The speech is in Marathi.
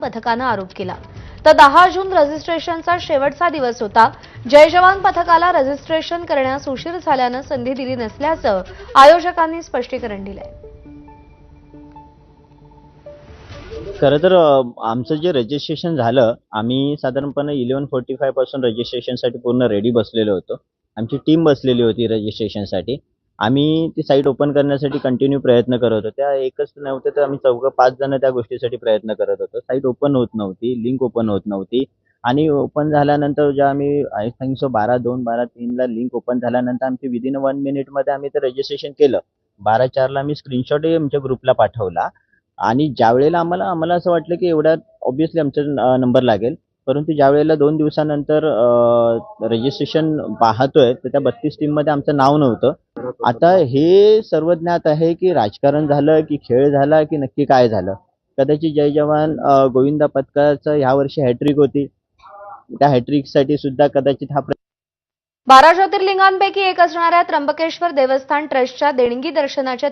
पथकानं आरोप केला। तर 10 जून रजिस्ट्रेशनचा शेवटचा दिवस होता। जय जवान पथकाला रजिस्ट्रेशन करण्यास उशीर झाल्यानं संधी दिली नसल्याचं आयोजकांनी स्पष्टीकरण दिलंय। खरं तर आमचं जे रजिस्ट्रेशन झालं, आम्ही साधारणपणे 11:45 पासून रजिस्ट्रेशनसाठी पूर्ण रेडी बसलेलो होतो। आमची टीम बसलेली होती रजिस्ट्रेशनसाठी। आम्ही ती साईट ओपन करण्यासाठी कंटिन्यू प्रयत्न करत होतो। त्या एकच नव्हते तर आम्ही 4-5 जण त्या गोष्टीसाठी प्रयत्न करत होतो। साईट ओपन होत नव्हती, लिंक ओपन होत नव्हती आणि ओपन झाल्यानंतर जेव्हा आम्ही आय थिंक सो 12:02, 12:03ला लिंक ओपन झाल्यानंतर आमची विदिन 1 मिनिटमध्ये आम्ही ते रजिस्ट्रेशन केलं। 12:04ला मी स्क्रीनशॉटही आमच्या ग्रुपला पाठवला आणि ज्यावेळेला आम्हाला असं वाटलं की एवढ्यात ऑब्व्हियसली आमचा नंबर लागेल, परंतु ज्यावेळेला 2 दिवसानंतर रजिस्ट्रेशन पाहतोय तर त्या 32 टीममध्ये आमचं नाव नव्हतं। आता हे सर्व ज्ञात आहे की राजकारण झालं की खेळ झाला की नक्की काय झालं? कदाचित जय जवान गोविंदा पथकाचं यावर्षी हॅट्रिक होती। त्या हॅट्रिकसाठी सुद्धा कदाचित हा 12 ज्योतिर्लिंगांपैकी एक असणाऱ्या त्र्यंबकेश्वर देवस्थान ट्रस्टच्या देणगी दर्शनाच्या